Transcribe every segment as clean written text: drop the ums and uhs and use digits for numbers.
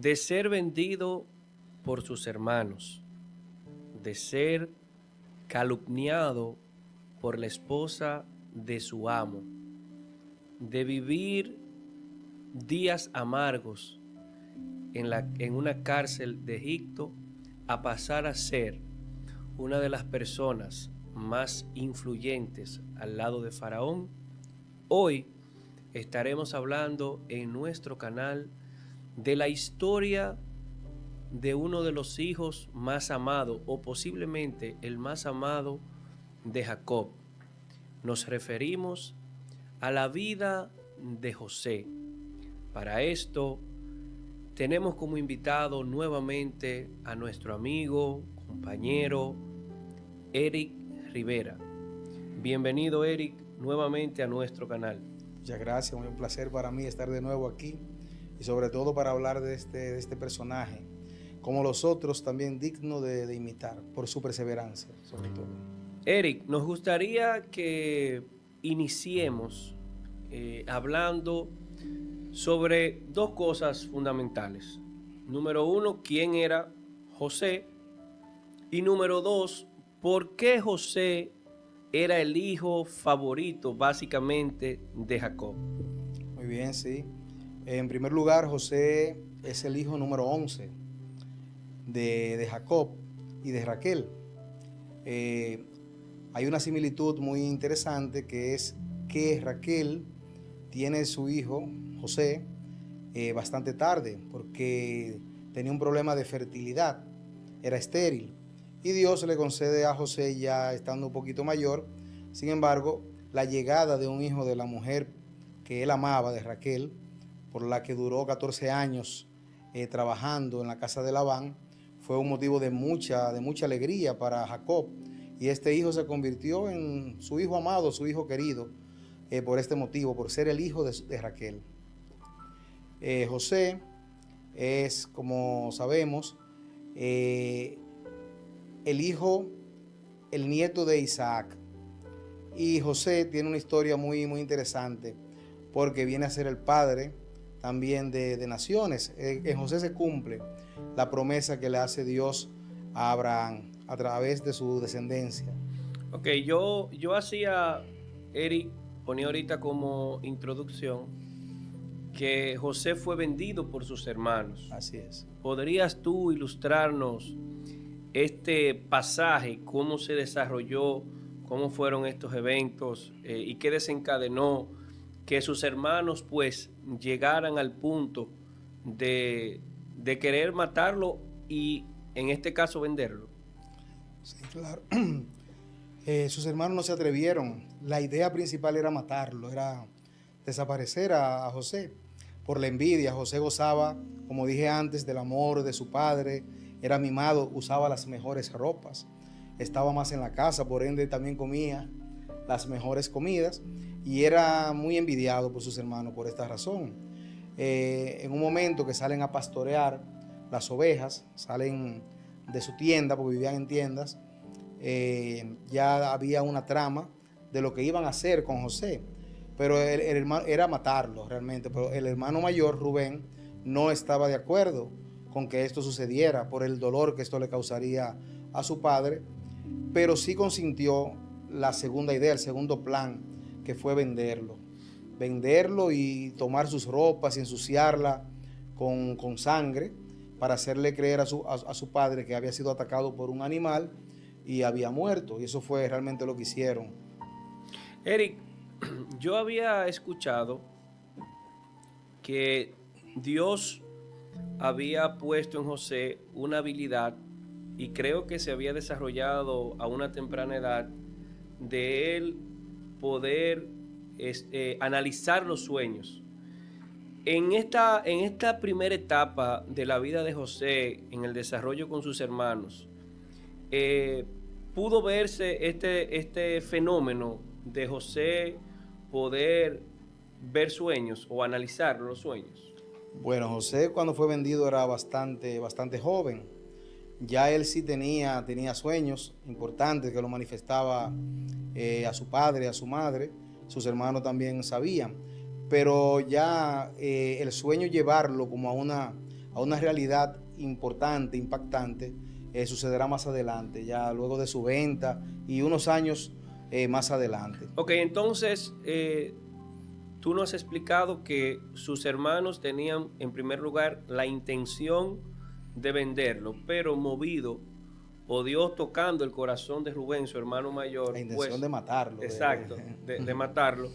de ser vendido por sus hermanos, de ser calumniado por la esposa de su amo, de vivir días amargos en una cárcel de Egipto, a pasar a ser una de las personas más influyentes al lado de Faraón. Hoy estaremos hablando en nuestro canal de la historia de uno de los hijos más amados, o posiblemente el más amado de Jacob. Nos referimos a la vida de José. Para esto tenemos como invitado nuevamente a nuestro amigo, compañero, Eric Rivera. Bienvenido, Eric, nuevamente a nuestro canal. Muchas gracias, un placer para mí estar de nuevo aquí y sobre todo para hablar de este personaje, como los otros, también digno de imitar por su perseverancia, sobre todo. Eric, nos gustaría que iniciemos hablando sobre dos cosas fundamentales. Número uno, ¿quién era José? Y número dos, ¿por qué José era el hijo favorito básicamente de Jacob? Muy bien, sí. En primer lugar, José es el hijo número 11 de Jacob y de Raquel. Hay una similitud muy interesante, que es que Raquel tiene su hijo, José, bastante tarde, porque tenía un problema de fertilidad, era estéril, y Dios le concede a José ya estando un poquito mayor. Sin embargo, la llegada de un hijo de la mujer que él amaba, de Raquel, por la que duró 14 años trabajando en la casa de Labán, fue un motivo de mucha alegría para Jacob, y este hijo se convirtió en su hijo amado, su hijo querido, por este motivo, por ser el hijo de Raquel. José es, como sabemos, el nieto de Isaac. Y José tiene una historia muy interesante, porque viene a ser el padre también de naciones. En José se cumple la promesa que le hace Dios a Abraham a través de su descendencia. Ok, yo hacía, Eric, ponía ahorita como introducción que José fue vendido por sus hermanos. Así es. ¿Podrías tú ilustrarnos este pasaje, cómo se desarrolló, cómo fueron estos eventos y qué desencadenó que sus hermanos pues llegaran al punto de querer matarlo y en este caso venderlo? Sí, claro. Sus hermanos no se atrevieron. La idea principal era matarlo, era desaparecer a José. Por la envidia, José gozaba, como dije antes, del amor de su padre, era mimado, usaba las mejores ropas, estaba más en la casa, por ende también comía las mejores comidas, y era muy envidiado por sus hermanos por esta razón. En un momento que salen a pastorear las ovejas, salen de su tienda, porque vivían en tiendas, ya había una trama de lo que iban a hacer con José, pero el hermano era matarlo realmente, pero el hermano mayor, Rubén, no estaba de acuerdo con que esto sucediera por el dolor que esto le causaría a su padre, pero sí consintió la segunda idea, el segundo plan, que fue venderlo y tomar sus ropas y ensuciarla con sangre, para hacerle creer a su padre que había sido atacado por un animal y había muerto, y eso fue realmente lo que hicieron. Eric, yo había escuchado que Dios había puesto en José una habilidad, y creo que se había desarrollado a una temprana edad, de él poder analizar los sueños. En esta primera etapa de la vida de José, en el desarrollo con sus hermanos, eh, pudo verse este fenómeno de José poder ver sueños o analizar los sueños. Bueno, José, cuando fue vendido, era bastante joven. Ya él sí tenía sueños importantes que lo manifestaba a su padre, a su madre. Sus hermanos también sabían, pero ya el sueño llevarlo como a a una realidad importante, impactante, sucederá más adelante, ya luego de su venta y unos años más adelante. Ok, entonces tú nos has explicado que sus hermanos tenían en primer lugar la intención de venderlo, pero movido o Dios tocando el corazón de Rubén, su hermano mayor, La intención pues, de matarlo. exacto, de matarlo.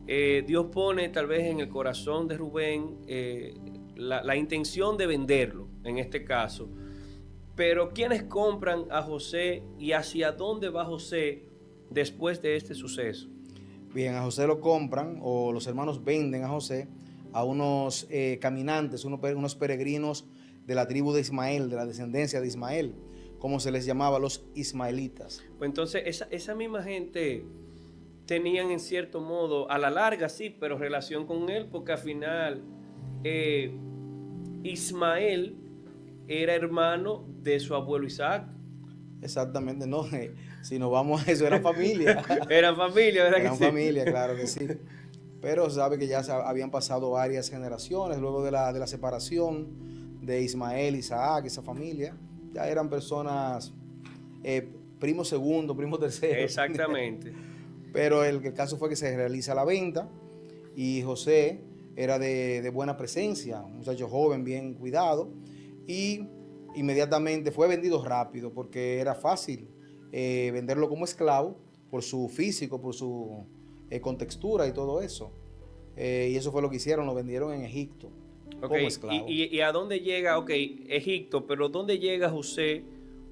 Dios pone tal vez en el corazón de Rubén la intención de venderlo, en este caso. Pero ¿quiénes compran a José y hacia dónde va José después de este suceso? Bien, a José lo compran o los hermanos venden a José a unos caminantes, unos peregrinos de la tribu de Ismael, de la descendencia de Ismael, como se les llamaba, los ismaelitas. Pues entonces esa misma gente tenían en cierto modo, a la larga sí, pero relación con él, porque al final Ismael era hermano de su abuelo Isaac. Exactamente, no, si nos vamos a eso, era familia. Era familia, ¿verdad que Eran sí? familia, claro que sí. Pero sabe que ya habían pasado varias generaciones luego de la separación de Ismael, Isaac, esa familia. Ya eran personas, primo segundo, primo tercero. Exactamente. Pero el caso fue que se realiza la venta y José era de buena presencia, un muchacho joven, bien cuidado, y inmediatamente fue vendido rápido porque era fácil venderlo como esclavo por su físico, por su contextura y todo eso. Y eso fue lo que hicieron, lo vendieron en Egipto como esclavo. ¿Y a dónde llega? Ok, Egipto, pero ¿dónde llega José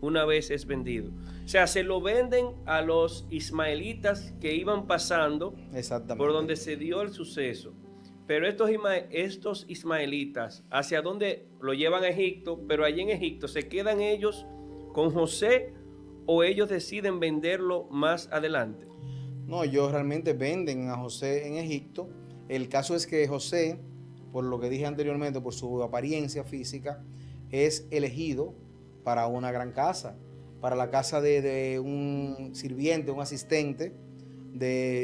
una vez es vendido? O sea, se lo venden a los ismaelitas que iban pasando por donde se dio el suceso. Pero estos ismaelitas, ¿hacia dónde lo llevan a Egipto? Pero allí en Egipto, ¿se quedan ellos con José o ellos deciden venderlo más adelante? No, ellos realmente venden a José en Egipto. El caso es que José, por lo que dije anteriormente, por su apariencia física, es elegido para una gran casa, para la casa de un sirviente, un asistente,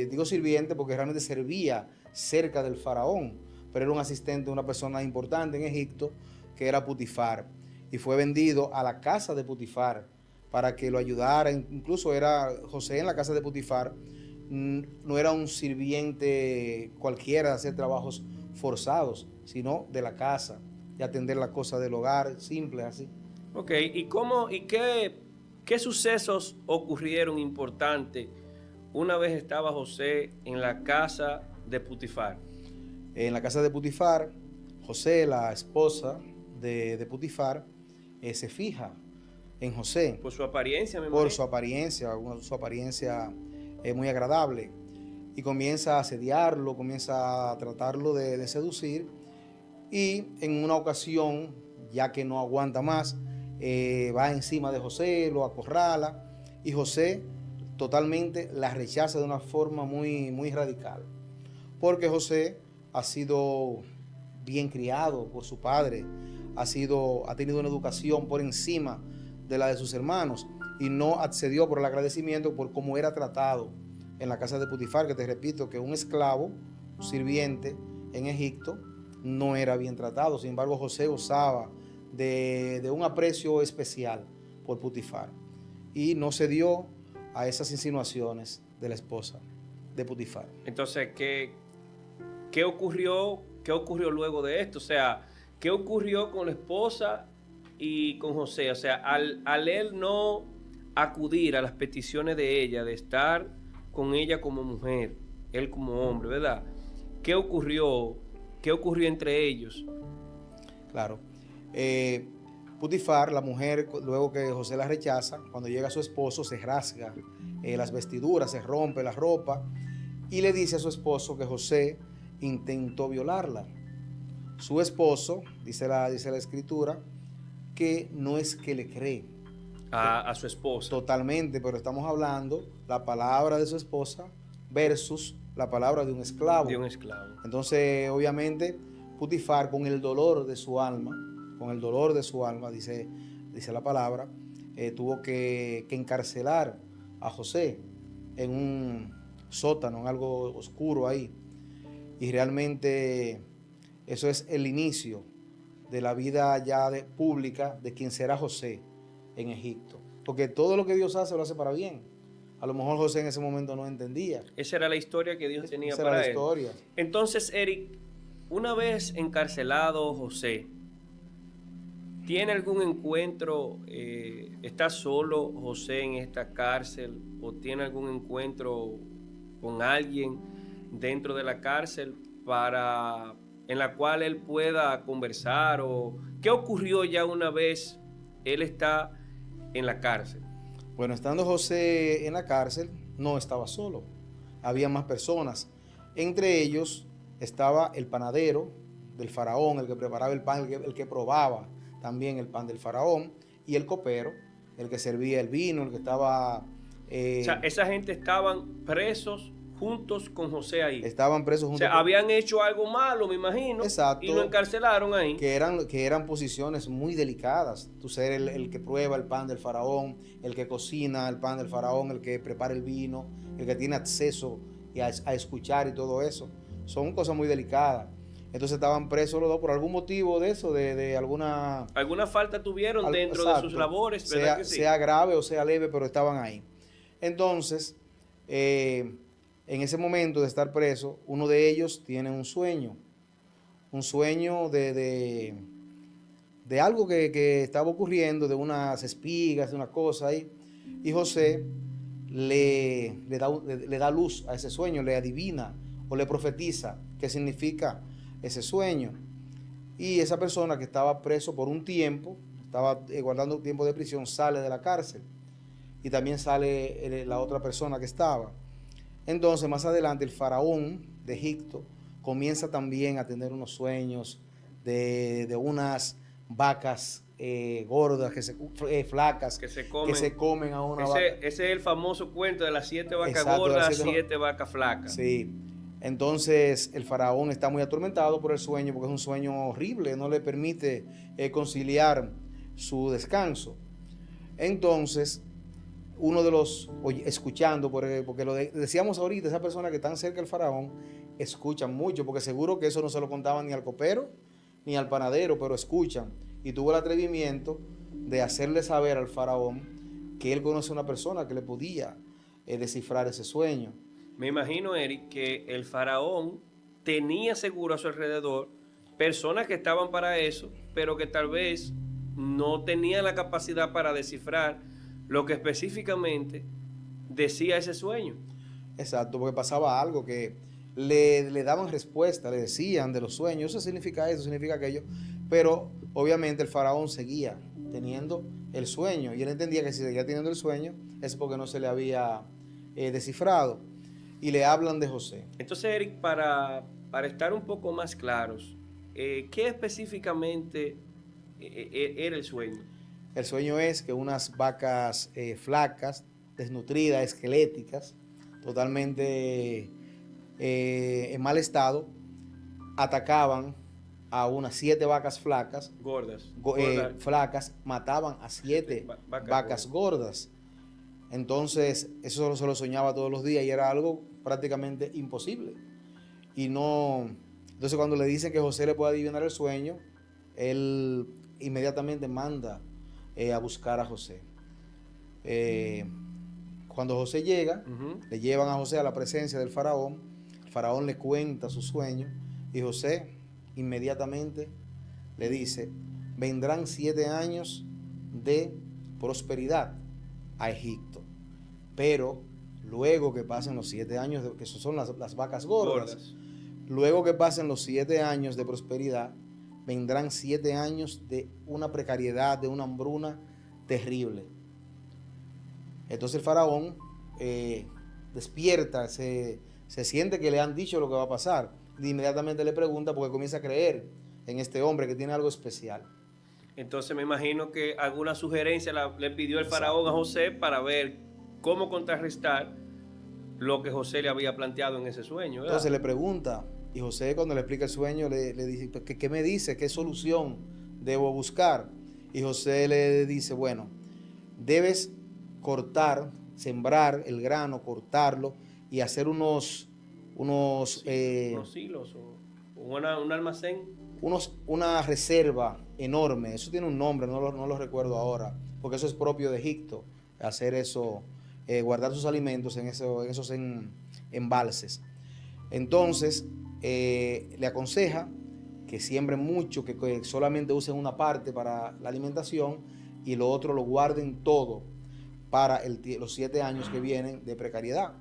digo sirviente porque realmente servía cerca del faraón, pero era un asistente, una persona importante en Egipto, que era Putifar, y fue vendido a la casa de Putifar para que lo ayudara. Incluso era José en la casa de Putifar, no era un sirviente cualquiera de hacer trabajos forzados, sino de la casa, de atender las cosas del hogar, simples así. Ok, ¿qué sucesos ocurrieron importantes una vez estaba José en la casa de Putifar? En la casa de Putifar, José, la esposa de Putifar, se fija en José. Por su apariencia, me Por imagino. su apariencia muy agradable. Y comienza a asediarlo, comienza a tratarlo de seducir. Y en una ocasión, ya que no aguanta más, va encima de José, lo acorrala. Y José totalmente la rechaza de una forma muy, muy radical. Porque José ha sido bien criado por su padre, ha tenido una educación por encima de la de sus hermanos y no accedió por el agradecimiento por cómo era tratado en la casa de Putifar, que te repito que un esclavo, un sirviente en Egipto, no era bien tratado. Sin embargo, José gozaba de un aprecio especial por Putifar y no cedió a esas insinuaciones de la esposa de Putifar. Entonces, ¿qué ocurrió? ¿Qué ocurrió luego de esto? O sea, ¿qué ocurrió con la esposa y con José? O sea, al él no acudir a las peticiones de ella, de estar con ella como mujer, él como hombre, ¿verdad? ¿Qué ocurrió? ¿Qué ocurrió entre ellos? Claro. Putifar, la mujer, luego que José la rechaza, cuando llega su esposo, se rasga las vestiduras, se rompe la ropa y le dice a su esposo que José intentó violarla. Su esposo, dice la escritura, que no es que le cree A su esposa. totalmente, pero estamos hablando la palabra de su esposa versus la palabra de un esclavo. De un esclavo. Entonces, obviamente, Putifar, con el dolor de su alma, dice la palabra, tuvo que encarcelar a José en un sótano, en algo oscuro ahí. Y realmente eso es el inicio de la vida ya pública de quien será José en Egipto. Porque todo lo que Dios hace lo hace para bien. A lo mejor José en ese momento no entendía. Esa era la historia que Dios tenía Esa era para la él. historia. Entonces, Eric, una vez encarcelado José, ¿tiene algún encuentro? ¿Está solo José en esta cárcel? ¿O tiene algún encuentro con alguien dentro de la cárcel en la cual él pueda conversar? ¿O qué ocurrió ya una vez él está en la cárcel? Bueno, estando José en la cárcel, no estaba solo. Había más personas. Entre ellos estaba el panadero del faraón, el que preparaba el pan, el que probaba también el pan del faraón, y el copero, el que servía el vino, el que estaba... O sea, esa gente estaban presos juntos con José ahí. Estaban presos juntos. O sea, habían hecho algo malo, me imagino. Exacto. Y lo encarcelaron ahí. Que eran posiciones muy delicadas. Tú ser el que prueba el pan del faraón, el que cocina el pan del faraón, el que prepara el vino, el que tiene acceso a escuchar y todo eso. Son cosas muy delicadas. Entonces estaban presos los dos por algún motivo de eso, de alguna... ¿Alguna falta tuvieron dentro de sus labores? ¿Verdad que sí? Sea grave o sea leve, pero estaban ahí. Entonces, en ese momento de estar preso, uno de ellos tiene un sueño de algo que estaba ocurriendo, de unas espigas, de una cosa ahí, y José le da luz a ese sueño, le adivina o le profetiza qué significa ese sueño. Y esa persona que estaba preso por un tiempo, estaba guardando un tiempo de prisión, sale de la cárcel. Y también sale la otra persona que estaba. Entonces, más adelante, el faraón de Egipto comienza también a tener unos sueños de unas vacas gordas, flacas, que se comen a una vaca. Ese es el famoso cuento de las 7 vacas gordas, las 7 vacas flacas. Sí. Entonces el faraón está muy atormentado por el sueño, porque es un sueño horrible, no le permite conciliar su descanso. Entonces, uno de los, escuchando, porque lo decíamos ahorita, esa persona que están cerca del faraón, escuchan mucho, porque seguro que eso no se lo contaban ni al copero, ni al panadero, pero escuchan. Y tuvo el atrevimiento de hacerle saber al faraón que él conoce a una persona que le podía descifrar ese sueño. Me imagino, Eric, que el faraón tenía seguro a su alrededor personas que estaban para eso, pero que tal vez no tenían la capacidad para descifrar lo que específicamente decía ese sueño. Exacto, porque pasaba algo que le daban respuesta, le decían de los sueños, eso significa aquello, pero obviamente el faraón seguía teniendo el sueño y él entendía que si seguía teniendo el sueño es porque no se le había descifrado. Y le hablan de José. Entonces, Eric, para estar un poco más claros, ¿qué específicamente era el sueño? El sueño es que unas vacas flacas, desnutridas, esqueléticas, totalmente en mal estado, atacaban a unas 7 vacas flacas, flacas, mataban a 7 vacas gordas. Entonces, eso se lo soñaba todos los días y era algo prácticamente imposible. Y no, entonces cuando le dicen que José le puede adivinar el sueño, él inmediatamente manda a buscar a José. Cuando José llega, le llevan a José a la presencia del faraón. El faraón le cuenta su sueño y José inmediatamente le dice: vendrán 7 años de prosperidad a Egipto, pero luego que pasen los 7 años, que son las vacas gordas, luego que pasen los 7 años de prosperidad, vendrán 7 años de una precariedad, de una hambruna terrible. Entonces el faraón despierta, se siente que le han dicho lo que va a pasar, e inmediatamente le pregunta porque comienza a creer en este hombre que tiene algo especial. Entonces me imagino que alguna sugerencia le pidió el faraón a José para ver cómo contrarrestar lo que José le había planteado en ese sueño, ¿verdad? Entonces le pregunta, y José cuando le explica el sueño le dice: ¿qué me dice? ¿Qué solución debo buscar? Y José le dice: bueno, debes cortar, sembrar el grano, cortarlo y hacer unos hilos o un almacén una reserva enorme. Eso tiene un nombre, no lo recuerdo ahora, porque eso es propio de Egipto, hacer eso, guardar sus alimentos en esos embalses. Entonces, le aconseja que siembren mucho, que solamente usen una parte para la alimentación y lo otro lo guarden todo para los 7 años que vienen de precariedad.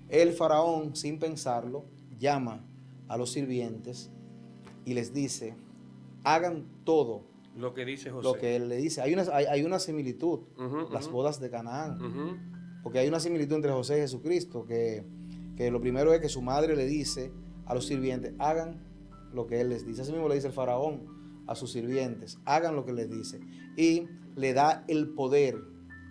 El faraón, sin pensarlo, llama a los sirvientes y les dice, hagan todo lo que dice José. lo que él le dice. Hay una similitud, las bodas de Canaán, porque hay una similitud entre José y Jesucristo, que lo primero es que su madre le dice a los sirvientes, hagan lo que él les dice. Así mismo le dice el faraón a sus sirvientes, hagan lo que les dice. Y le da el poder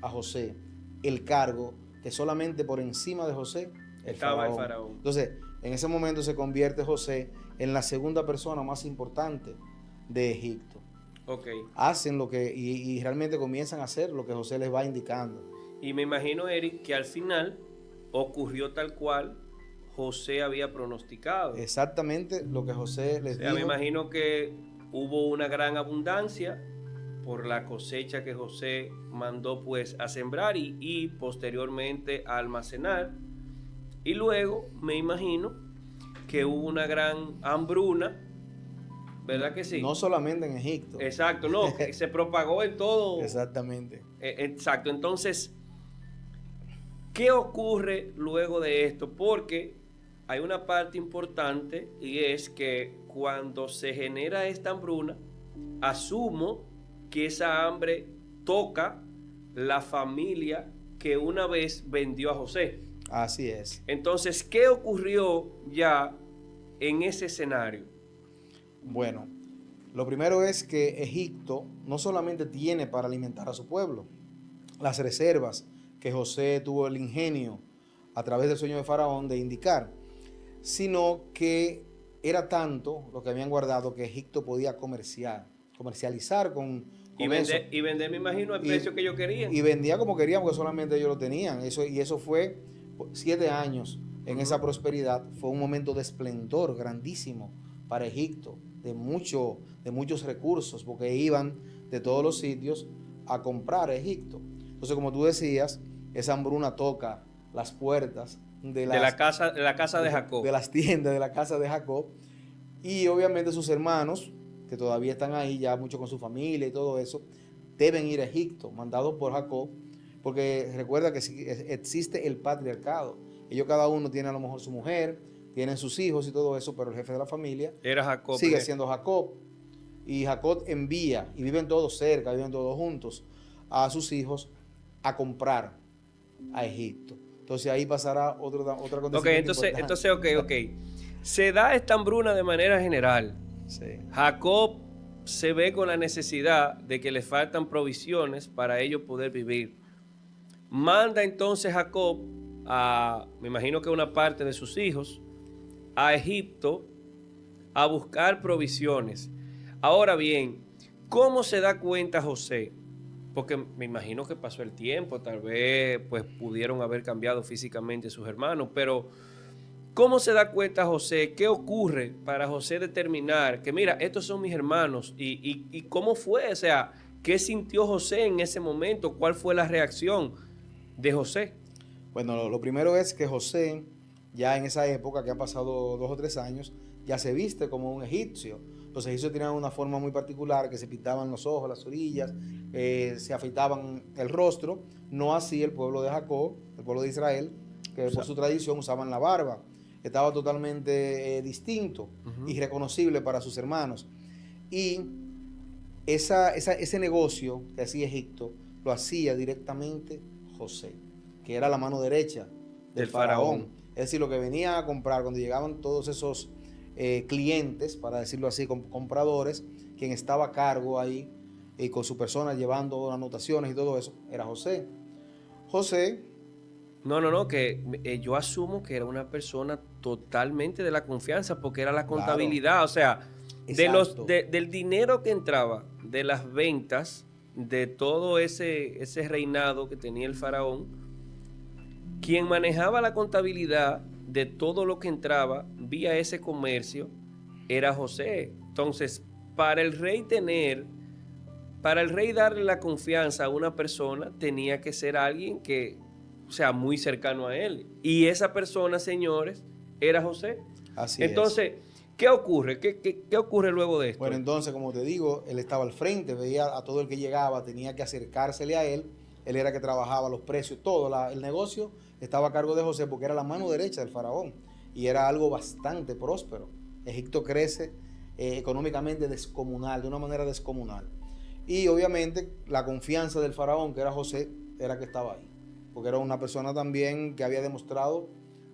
a José, el cargo, que solamente por encima de José estaba el faraón. Entonces, en ese momento se convierte José en la segunda persona más importante de Egipto. Okay. Hacen lo que, y realmente comienzan a hacer lo que José les va indicando. Y me imagino, Eric, que al final ocurrió tal cual José había pronosticado. Exactamente lo que José les dijo. Me imagino que hubo una gran abundancia por la cosecha que José mandó pues a sembrar y posteriormente a almacenar. Y luego me imagino que hubo una gran hambruna, ¿verdad que sí? No solamente en Egipto. Exacto, no, que se propagó en todo. Exactamente. Exacto, entonces, ¿qué ocurre luego de esto? Porque hay una parte importante y es que cuando se genera esta hambruna, asumo que esa hambre toca la familia que una vez vendió a José. Así es. Entonces, ¿qué ocurrió ya en ese escenario? Bueno, lo primero es que Egipto no solamente tiene para alimentar a su pueblo, las reservas que José tuvo el ingenio a través del sueño de Faraón de indicar, sino que era tanto lo que habían guardado que Egipto podía comercializar con vender, me imagino, al precio que ellos querían. Y vendía como querían, porque solamente ellos lo tenían. Eso fue 7 años en esa prosperidad. Fue un momento de esplendor grandísimo para Egipto, de muchos recursos, porque iban de todos los sitios a comprar a Egipto. Entonces, como tú decías, esa hambruna toca las puertas de la casa de Jacob. De las tiendas de la casa de Jacob. Y obviamente sus hermanos, que todavía están ahí ya mucho con su familia y todo eso, deben ir a Egipto, mandados por Jacob, porque recuerda que existe el patriarcado. Ellos cada uno tiene a lo mejor su mujer, tienen sus hijos y todo eso, pero el jefe de la familia era Jacob, sigue siendo Jacob. Y Jacob envía, y viven todos cerca, viven todos juntos, a sus hijos a comprar a Egipto. Entonces ahí pasará otra acontecimiento entonces, ok. Se da esta hambruna de manera general. Sí. Jacob se ve con la necesidad de que le faltan provisiones para ellos poder vivir. Manda entonces Jacob me imagino que una parte de sus hijos, a Egipto a buscar provisiones. Ahora bien, ¿cómo se da cuenta José? Porque me imagino que pasó el tiempo, tal vez pues pudieron haber cambiado físicamente sus hermanos, pero ¿cómo se da cuenta José? ¿Qué ocurre para José determinar que mira, estos son mis hermanos? ¿Y cómo fue? O sea, ¿qué sintió José en ese momento? ¿Cuál fue la reacción de José? Bueno, lo primero es que José, ya en esa época que han pasado 2 o 3 años, ya se viste como un egipcio. Los egipcios tenían una forma muy particular, que se pintaban los ojos, las orillas, se afeitaban el rostro. No así el pueblo de Jacob, el pueblo de Israel, que por su tradición usaban la barba. Estaba totalmente distinto y reconocible para sus hermanos. Y ese negocio que hacía Egipto, lo hacía directamente José, que era la mano derecha del faraón. Es decir, lo que venía a comprar cuando llegaban todos esos clientes, para decirlo así, compradores, quien estaba a cargo ahí con su persona llevando anotaciones y todo eso, era José. José... No, que yo asumo que era una persona totalmente de la confianza, porque era la contabilidad, claro. O sea, del dinero que entraba, de las ventas, de todo ese reinado que tenía el faraón, quien manejaba la contabilidad de todo lo que entraba vía ese comercio era José. Entonces, para el rey darle la confianza a una persona, tenía que ser alguien que sea muy cercano a él. Y esa persona, señores, era José. Así Entonces, ¿qué ocurre? ¿Qué ocurre luego de esto? Bueno, entonces, como te digo, él estaba al frente, veía a todo el que llegaba, tenía que acercársele a él. Él era que trabajaba los precios, todo. El negocio estaba a cargo de José porque era la mano derecha del faraón. Y era algo bastante próspero. Egipto crece económicamente descomunal, de una manera descomunal. Y obviamente la confianza del faraón, que era José, era que estaba ahí. Porque era una persona también que había demostrado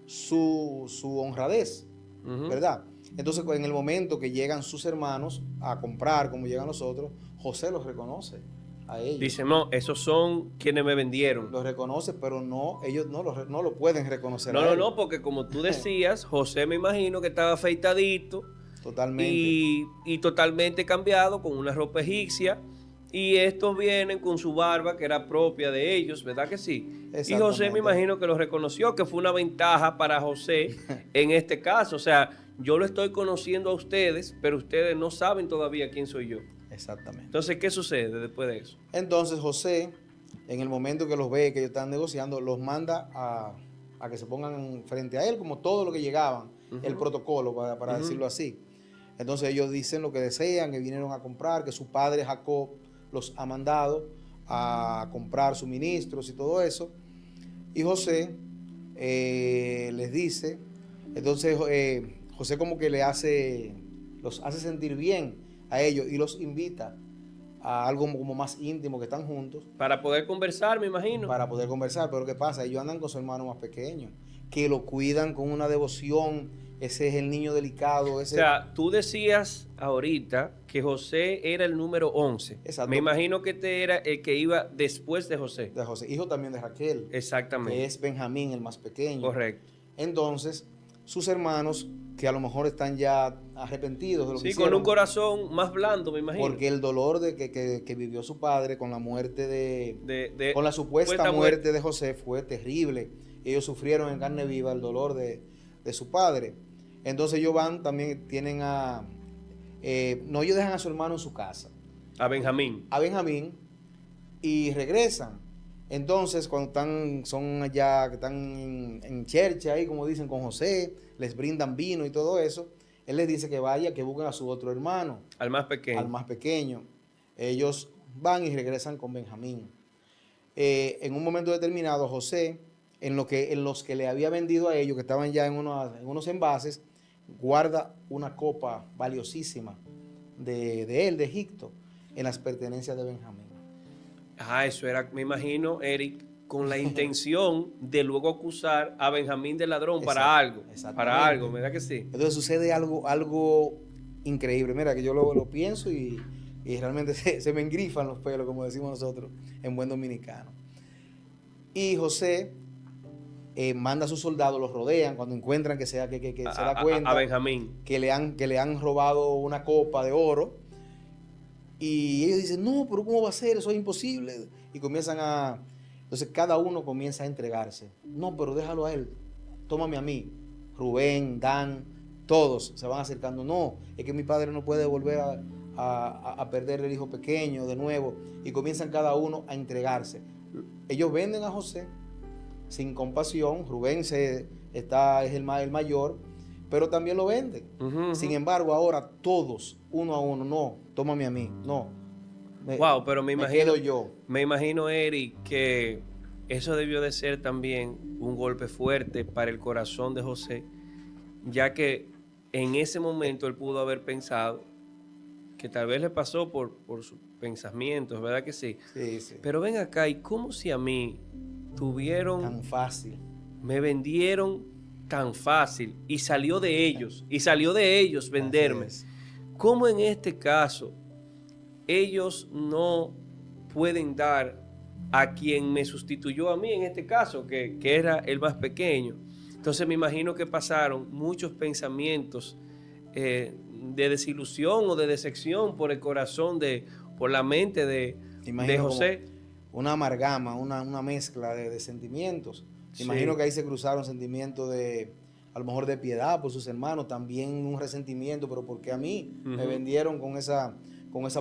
su honradez, ¿verdad? Entonces, en el momento que llegan sus hermanos a comprar, como llegan los otros, José los reconoce a ellos. Dice, no, esos son quienes me vendieron. Los reconoce, pero no, ellos no lo pueden reconocer. No, porque como tú decías, José me imagino que estaba afeitadito. Totalmente. Y totalmente cambiado, con una ropa egipcia. Y estos vienen con su barba, que era propia de ellos, ¿verdad que sí? Y José me imagino que lo reconoció, que fue una ventaja para José en este caso. O sea, yo lo estoy conociendo a ustedes, pero ustedes no saben todavía quién soy yo. Exactamente. Entonces, ¿qué sucede después de eso? Entonces, José, en el momento que los ve, que ellos están negociando, los manda a que se pongan frente a él, como todo lo que llegaban, el protocolo, para decirlo así. Entonces, ellos dicen lo que desean, que vinieron a comprar, que su padre Jacob los ha mandado a comprar suministros y todo eso. Y José les dice, entonces José como que los hace sentir bien a ellos y los invita a algo como más íntimo, que están juntos. Para poder conversar, me imagino. Para poder conversar, pero ¿qué pasa? Ellos andan con su hermano más pequeño, que lo cuidan con una devoción. Ese es el niño delicado. O sea, tú decías ahorita que José era el número 11. Exacto. Me imagino que este era el que iba después de José. De José, hijo también de Raquel. Exactamente. Que es Benjamín, el más pequeño. Correcto. Entonces, sus hermanos, que a lo mejor están ya arrepentidos de lo que hicieron. Sí, con un corazón más blando, me imagino. Porque el dolor de que vivió su padre con la muerte con la supuesta muerte de José fue terrible. Ellos sufrieron en carne viva el dolor de su padre. Entonces ellos van, también tienen ellos dejan a su hermano en su casa. A Benjamín. A Benjamín, y regresan. Entonces, cuando son allá, que están en chercha ahí, como dicen, con José, les brindan vino y todo eso, él les dice que vaya, que busquen a su otro hermano. Al más pequeño. Al más pequeño. Ellos van y regresan con Benjamín. En un momento determinado, José, en los que le había vendido a ellos, que estaban ya en unos envases, guarda una copa valiosísima de él, de Egipto, en las pertenencias de Benjamín. Eso era, me imagino, Eric, con la intención de luego acusar a Benjamín de ladrón para algo. Para algo, ¿verdad que sí? Entonces sucede algo increíble. Mira, que yo lo pienso y realmente se me engrifan los pelos, como decimos nosotros en buen dominicano. Y José manda a sus soldados, los rodean cuando encuentran que se da cuenta a Benjamín, que le han robado una copa de oro. Y ellos dicen, no, pero ¿cómo va a ser? Eso es imposible. Y entonces cada uno comienza a entregarse. No, pero déjalo a él, tómame a mí. Rubén, Dan, todos se van acercando. No, es que mi padre no puede volver a perder el hijo pequeño de nuevo. Y comienzan cada uno a entregarse. Ellos venden a José sin compasión. Rubén es el mayor, pero también lo venden. Sin embargo, ahora todos, uno a uno, no, tómame a mí, no. Pero me imagino, Eric, que eso debió de ser también un golpe fuerte para el corazón de José, ya que en ese momento él pudo haber pensado que tal vez le pasó por sus pensamientos, ¿verdad que sí? Sí. Pero ven acá, ¿y cómo si a mí tuvieron... tan fácil? Me vendieron tan fácil y salió de ellos venderme. ¿Cómo en este caso ellos no pueden dar a quien me sustituyó a mí en este caso, que era el más pequeño? Entonces me imagino que pasaron muchos pensamientos de desilusión o de decepción por el corazón, por la mente de José. Una amalgama, una mezcla de sentimientos. Sí. Imagino que ahí se cruzaron sentimientos de, a lo mejor de piedad por sus hermanos, también un resentimiento, pero ¿por qué a mí? Me Ujú. vendieron con esa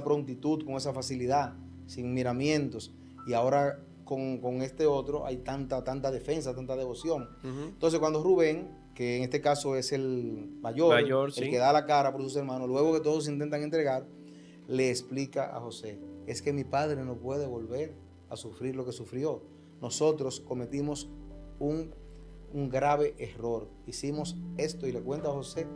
prontitud, con esa facilidad, sin miramientos, y ahora con este otro hay tanta defensa, tanta devoción. Ujú. Entonces cuando Rubén, que en este caso es el mayor, Mayor, el sí. que da la cara por sus hermanos, luego que todos se intentan entregar, le explica a José, es que mi padre no puede volver a sufrir lo que sufrió. Nosotros cometimos un grave error. Hicimos esto y le cuenta a José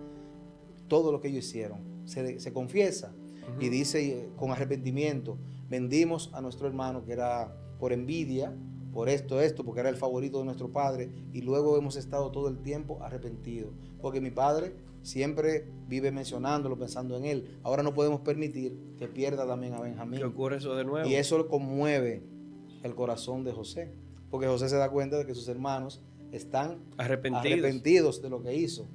todo lo que ellos hicieron. Se confiesa y Ujú. dice con arrepentimiento, vendimos a nuestro hermano que era por envidia, por esto, porque era el favorito de nuestro padre, y luego hemos estado todo el tiempo arrepentidos, porque mi padre siempre vive mencionándolo, pensando en él. Ahora no podemos permitir que pierda también a ¿Qué Benjamín. ocurre eso de nuevo? Y eso le conmueve el corazón de José, porque José se da cuenta de que sus hermanos están arrepentidos de lo que hizo.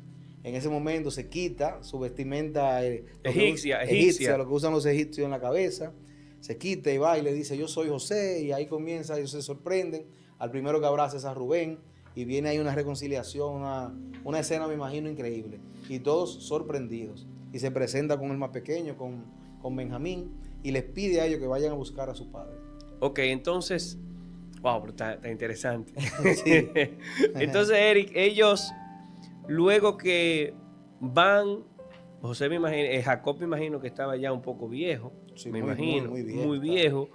En ese momento se quita su vestimenta egipcia, lo que usan los egipcios en la cabeza, se quita y va y le dice, yo soy José, y ahí comienza, ellos se sorprenden, al primero que abraza es a Rubén, y viene ahí una reconciliación, una escena, me imagino, increíble, y todos sorprendidos, y se presenta con el más pequeño, con Benjamín, y les pide a ellos que vayan a buscar a su padre. Ok, entonces, wow, pero está interesante. Sí. Entonces, Eric, ellos, luego que van, José me imagino, Jacob me imagino que estaba ya un poco viejo, Sí, me muy imagino, viejo. muy viejo.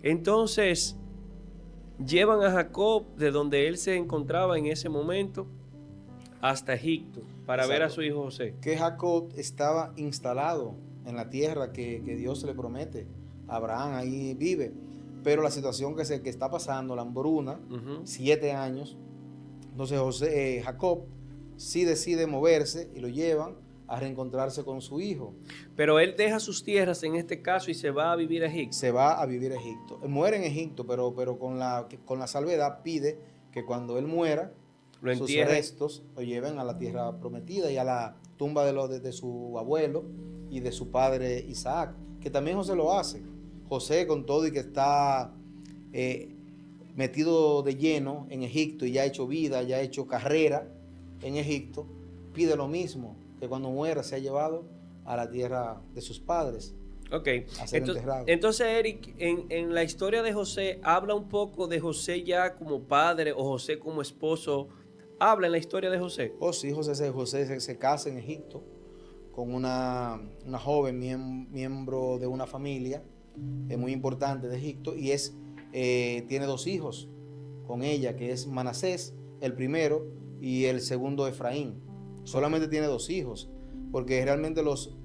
Entonces, llevan a Jacob de donde él se encontraba en ese momento hasta Egipto para ver a su hijo José. Que Jacob estaba instalado en la tierra que Dios le promete. Abraham ahí vive. Pero la situación que está pasando, la hambruna, 7 años. Entonces Jacob sí decide moverse y lo llevan a reencontrarse con su hijo. Pero él deja sus tierras en este caso y se va a vivir a Egipto. Se va a vivir a Egipto. Él muere en Egipto, pero con la salvedad pide que cuando él muera, sus restos lo lleven a la tierra prometida y a la tumba de su abuelo y de su padre Isaac, que también José lo hace. José, con todo y que está metido de lleno en Egipto y ya ha hecho vida, ya ha hecho carrera en Egipto, pide lo mismo, que cuando muera sea llevado a la tierra de sus padres. Ok, a ser enterrado. Entonces Eric, en la historia de José, habla un poco de José ya como padre o José como esposo. ¿Habla en la historia de José? Oh, sí, José se casa en Egipto con una joven miembro de una familia muy importante de Egipto, y tiene 2 hijos con ella, que es Manasés, el primero, y el segundo Efraín. Solamente tiene 2 hijos, porque realmente los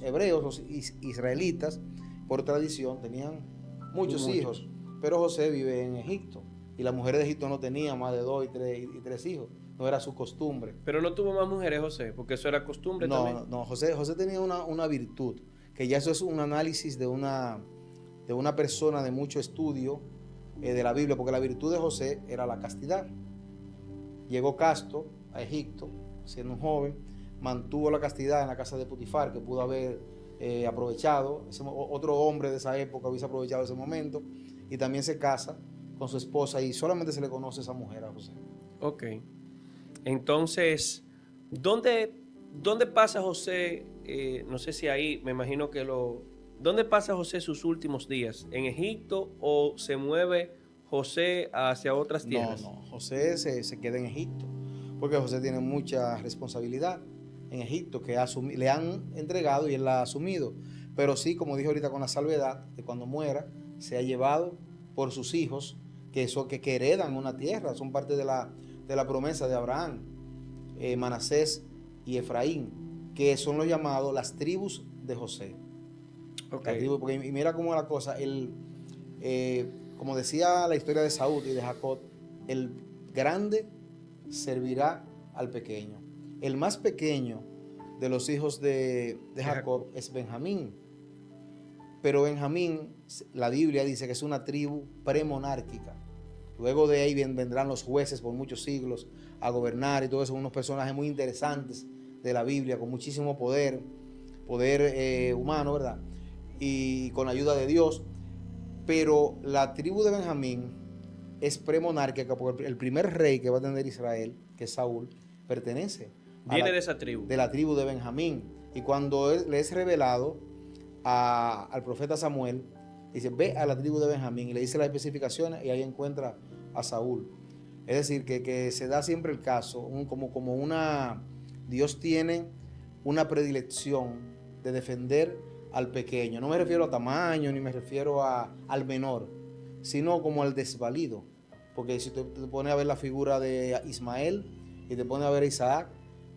hebreos, los israelitas, por tradición, tenían muchos hijos, pero José vive en Egipto, y las mujeres de Egipto no tenían más de 2 y 3 hijos, no era su costumbre. Pero no tuvo más mujeres José, porque eso era costumbre también. No, José tenía una virtud, que ya eso es un análisis de una persona de mucho estudio de la Biblia, porque la virtud de José era la castidad. Llegó casto a Egipto, siendo un joven, mantuvo la castidad en la casa de Potifar, que pudo haber aprovechado, otro hombre de esa época hubiese aprovechado ese momento, y también se casa con su esposa, y solamente se le conoce a esa mujer a José. Ok. Entonces, ¿dónde pasa José? No sé si ahí, me imagino que ¿dónde pasa José sus últimos días? ¿En Egipto o se mueve José hacia otras tierras? No, José se queda en Egipto, porque José tiene mucha responsabilidad en Egipto que le han entregado y él la ha asumido. Pero sí, como dije ahorita, con la salvedad de cuando muera, se ha llevado por sus hijos, que heredan una tierra, son parte de la promesa de Abraham, Manasés y Efraín, que son los llamados las tribus de José. Okay. Y mira cómo es la cosa, como decía la historia de Saúl y de Jacob, el grande servirá al pequeño. El más pequeño de los hijos de Jacob es Benjamín. Pero Benjamín, la Biblia dice que es una tribu premonárquica. Luego de ahí vendrán los jueces por muchos siglos a gobernar, y todo eso, unos personajes muy interesantes de la Biblia, con muchísimo poder humano, ¿verdad? Y con la ayuda de Dios. Pero la tribu de Benjamín es premonárquica, porque el primer rey que va a tener Israel, que es Saúl, pertenece Viene de esa tribu. de la tribu de Benjamín. Y cuando le es revelado al profeta Samuel, dice, ve a la tribu de Benjamín, y le dice las especificaciones, y ahí encuentra a Saúl. Es decir, que se da siempre el caso, como una... Dios tiene una predilección de defender al pequeño. No me refiero a tamaño, ni me refiero al menor, sino como al desvalido. Porque si te pones a ver la figura de Ismael y te pones a ver a Isaac,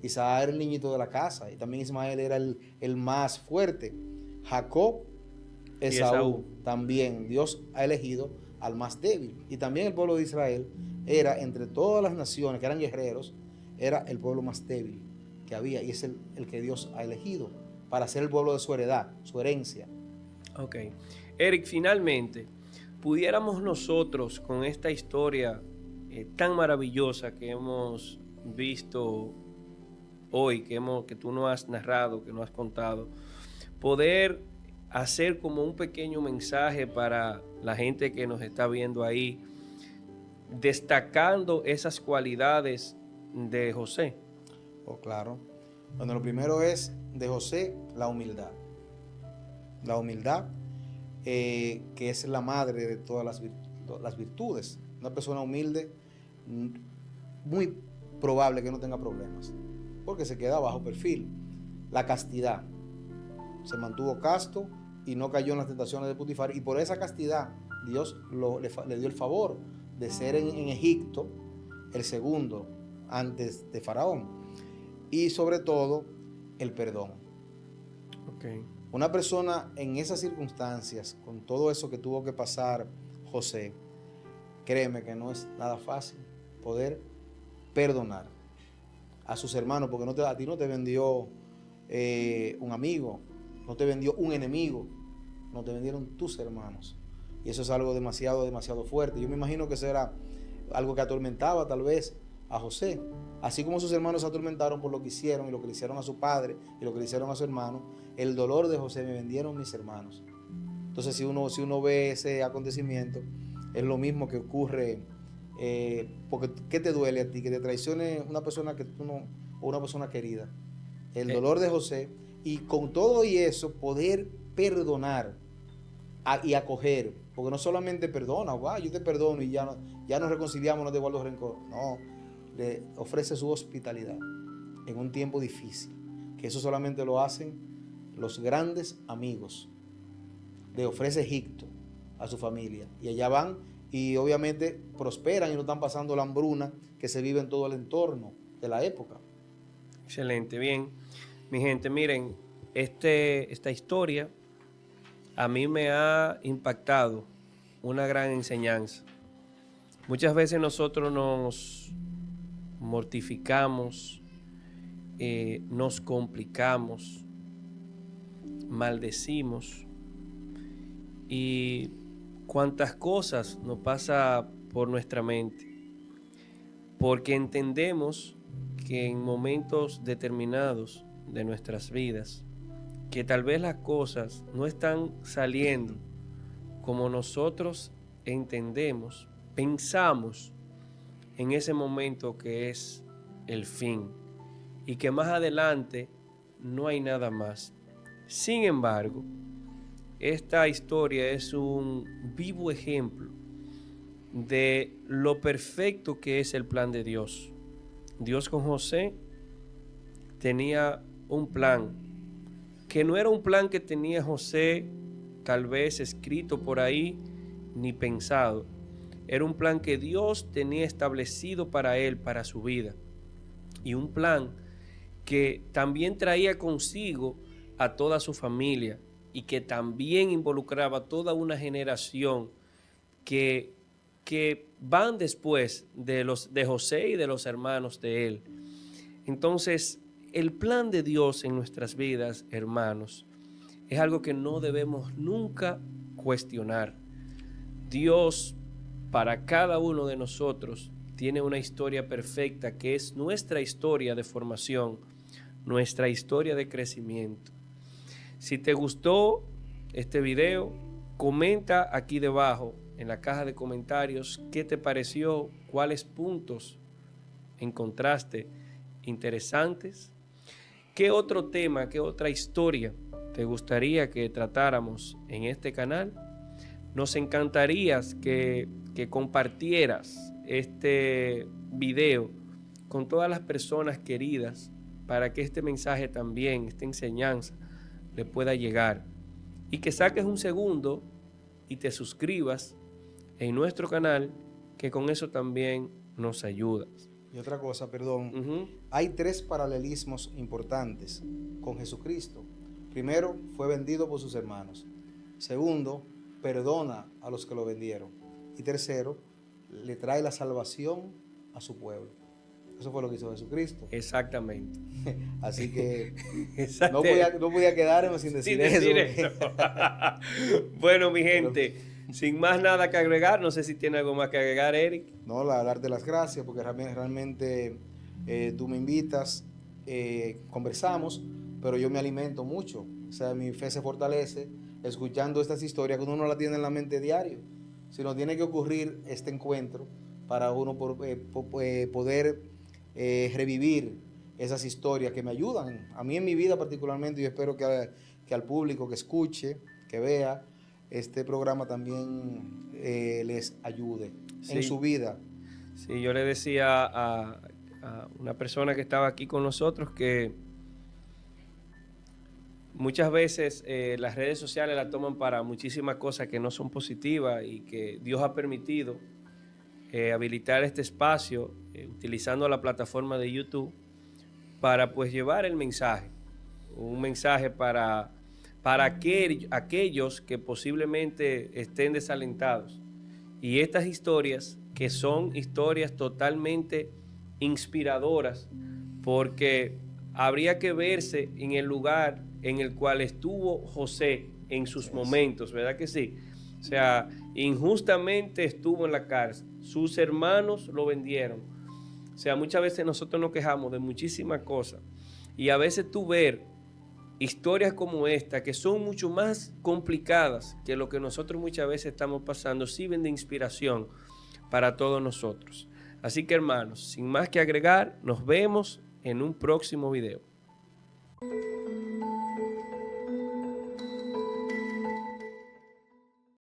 Isaac era el niñito de la casa, y también Ismael era el más fuerte. Jacob, Esaú, también Dios ha elegido al más débil. Y también el pueblo de Israel era, entre todas las naciones que eran guerreros, era el pueblo más débil que había, y es el que Dios ha elegido para ser el pueblo de su heredad, su herencia. Ok. Eric, finalmente, pudiéramos nosotros con esta historia tan maravillosa que hemos visto hoy, que tú nos has narrado, que nos has contado, poder hacer como un pequeño mensaje para la gente que nos está viendo ahí, destacando esas cualidades de José. Oh, claro. Bueno, lo primero es de José, la humildad. La humildad, que es la madre de todas las virtudes. Una persona humilde, muy probable que no tenga problemas, porque se queda bajo perfil. La castidad. Se mantuvo casto y no cayó en las tentaciones de Putifar, y por esa castidad Dios le dio el favor de ser en Egipto el segundo antes de Faraón. Y sobre todo, el perdón. Okay. Una persona en esas circunstancias, con todo eso que tuvo que pasar José, créeme que no es nada fácil poder perdonar a sus hermanos, porque a ti no te vendió un amigo, no te vendió un enemigo, no te vendieron tus hermanos. Y eso es algo demasiado, demasiado fuerte. Yo me imagino que eso era algo que atormentaba tal vez a José, así como sus hermanos se atormentaron por lo que hicieron y lo que le hicieron a su padre y lo que le hicieron a su hermano. El dolor de José: me vendieron mis hermanos. Entonces, si uno ve ese acontecimiento, es lo mismo que ocurre, porque ¿qué te duele a ti? Que te traicione una persona que tú no, o una persona querida. El dolor de José, y con todo y eso poder perdonar y acoger, porque no solamente perdona, yo te perdono y ya nos reconciliamos, no te guardo rencor. No, le ofrece su hospitalidad en un tiempo difícil, que eso solamente lo hacen los grandes amigos. Le ofrece Egipto a su familia, y allá van y obviamente prosperan y no están pasando la hambruna que se vive en todo el entorno de la época. Excelente, bien. Mi gente, miren, esta historia a mí me ha impactado una gran enseñanza. Muchas veces nosotros nos mortificamos, nos complicamos, maldecimos, y cuántas cosas nos pasa por nuestra mente, porque entendemos que en momentos determinados de nuestras vidas, que tal vez las cosas no están saliendo como nosotros entendemos, pensamos en ese momento que es el fin y que más adelante no hay nada más. Sin embargo, esta historia es un vivo ejemplo de lo perfecto que es el plan de Dios. Dios con José tenía un plan, que no era un plan que tenía José tal vez escrito por ahí ni pensado. Era un plan que Dios tenía establecido para él, para su vida. Y un plan que también traía consigo a toda su familia y que también involucraba toda una generación que van después de José y de los hermanos de él. Entonces, el plan de Dios en nuestras vidas, hermanos, es algo que no debemos nunca cuestionar. Dios, para cada uno de nosotros, tiene una historia perfecta que es nuestra historia de formación, nuestra historia de crecimiento. Si te gustó este video, comenta aquí debajo en la caja de comentarios qué te pareció, cuáles puntos encontraste interesantes. ¿Qué otro tema, qué otra historia te gustaría que tratáramos en este canal? Nos encantaría que compartieras este video con todas las personas queridas para que este mensaje también, esta enseñanza, le pueda llegar. Y que saques un segundo y te suscribas en nuestro canal, que con eso también nos ayudas. Y otra cosa, perdón, hay 3 paralelismos importantes con Jesucristo. Primero, fue vendido por sus hermanos. Segundo, perdona a los que lo vendieron. Y tercero, le trae la salvación a su pueblo. Eso fue lo que hizo Jesucristo. Exactamente. Así que no podía quedarme sin decir eso. Bueno, mi gente, sin más nada que agregar, no sé si tiene algo más que agregar, Eric. No, darte las gracias porque realmente tú me invitas, conversamos, pero yo me alimento mucho. O sea, mi fe se fortalece escuchando estas historias que uno no la tiene en la mente diario, sino tiene que ocurrir este encuentro para uno poder revivir esas historias que me ayudan a mí en mi vida particularmente. Yo espero que al público que escuche, que vea este programa también les ayude en su vida. Sí, yo le decía a una persona que estaba aquí con nosotros que muchas veces las redes sociales las toman para muchísimas cosas que no son positivas, y que Dios ha permitido habilitar este espacio utilizando la plataforma de YouTube para pues llevar el mensaje, un mensaje para aquellos que posiblemente estén desalentados. Y estas historias, que son historias totalmente inspiradoras, porque habría que verse en el lugar en el cual estuvo José en sus momentos, ¿verdad que sí? O sea, injustamente estuvo en la cárcel, sus hermanos lo vendieron. O sea, muchas veces nosotros nos quejamos de muchísimas cosas, y a veces tú ver historias como esta, que son mucho más complicadas que lo que nosotros muchas veces estamos pasando, sirven de inspiración para todos nosotros. Así que, hermanos, sin más que agregar, nos vemos en un próximo video.